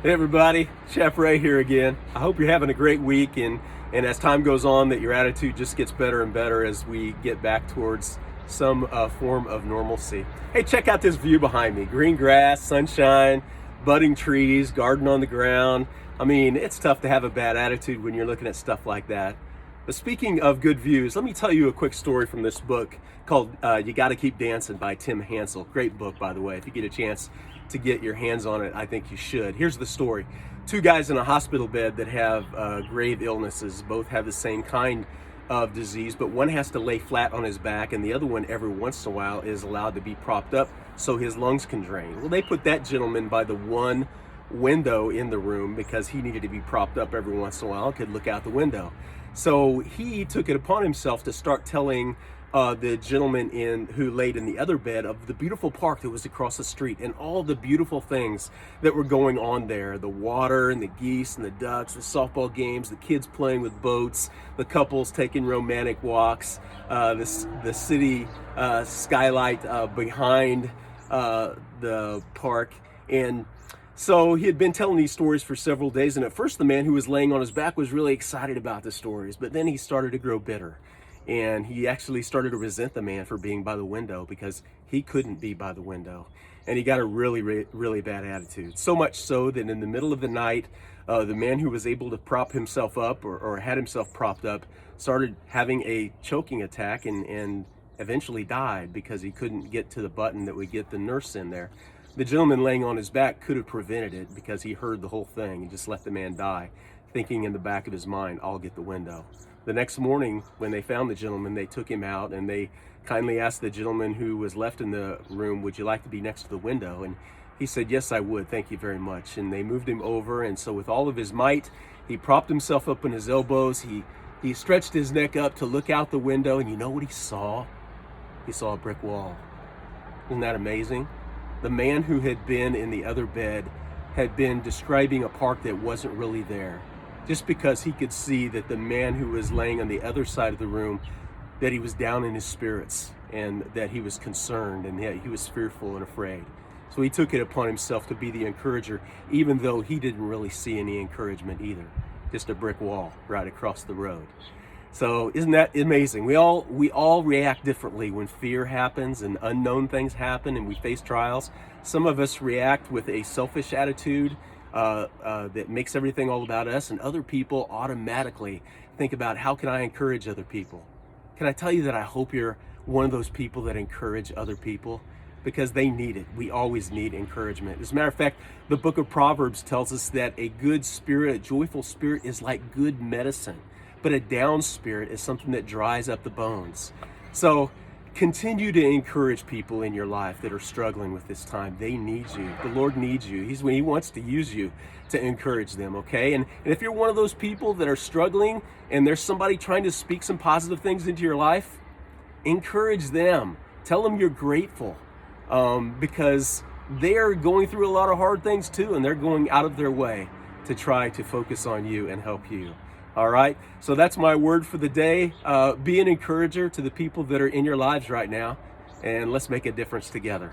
Hey everybody, Chef Ray here again. I hope you're having a great week and as time goes on that your attitude just gets better and better as we get back towards some form of normalcy. Hey, check out this view behind me. Green grass, sunshine, budding trees, garden on the ground. I mean, it's tough to have a bad attitude when you're looking at stuff like that. But speaking of good views, let me tell you a quick story from this book called You Gotta Keep Dancing by Tim Hansel. Great book, by the way. If you get a chance to get your hands on it, I think you should. Here's the story. Two guys in a hospital bed that have grave illnesses, both have the same kind of disease, but one has to lay flat on his back and the other one every once in a while is allowed to be propped up so his lungs can drain. Well, they put that gentleman by the one window in the room because he needed to be propped up every once in a while and could look out the window. So he took it upon himself to start telling the gentleman who laid in the other bed of the beautiful park that was across the street and all the beautiful things that were going on there. The water and the geese and the ducks, the softball games, the kids playing with boats, the couples taking romantic walks, the city skylight behind the park. And so he had been telling these stories for several days, and at first the man who was laying on his back was really excited about the stories, but then he started to grow bitter. And he actually started to resent the man for being by the window because he couldn't be by the window. And he got a really bad attitude. So much so that in the middle of the night, the man who was able to prop himself up or had himself propped up started having a choking attack and eventually died because he couldn't get to the button that would get the nurse in there. The gentleman laying on his back could have prevented it because he heard the whole thing and just let the man die, thinking in the back of his mind, I'll get the window. The next morning, when they found the gentleman, they took him out and they kindly asked the gentleman who was left in the room, would you like to be next to the window? And he said, yes, I would. Thank you very much. And they moved him over. And so with all of his might, he propped himself up on his elbows. He stretched his neck up to look out the window. And you know what he saw? He saw a brick wall. Isn't that amazing? The man who had been in the other bed had been describing a park that wasn't really there, just because he could see that the man who was laying on the other side of the room, that he was down in his spirits and that he was concerned and that he was fearful and afraid. So he took it upon himself to be the encourager, even though he didn't really see any encouragement either, just a brick wall right across the road. So isn't that amazing? We all react differently when fear happens and unknown things happen and we face trials. Some of us react with a selfish attitude that makes everything all about us, and other people automatically think about how can I encourage other people. Can I tell you that I hope you're one of those people that encourage other people, because they need it. We always need encouragement. As a matter of fact, the book of Proverbs tells us that a good spirit, a joyful spirit, is like good medicine, but a down spirit is something that dries up the bones. So continue to encourage people in your life that are struggling with this time. They need you. The Lord needs you. He wants to use you to encourage them, okay? And if you're one of those people that are struggling and there's somebody trying to speak some positive things into your life, encourage them. Tell them you're grateful because they're going through a lot of hard things too, and they're going out of their way to try to focus on you and help you. All right, so that's my word for the day. Be an encourager to the people that are in your lives right now, and let's make a difference together.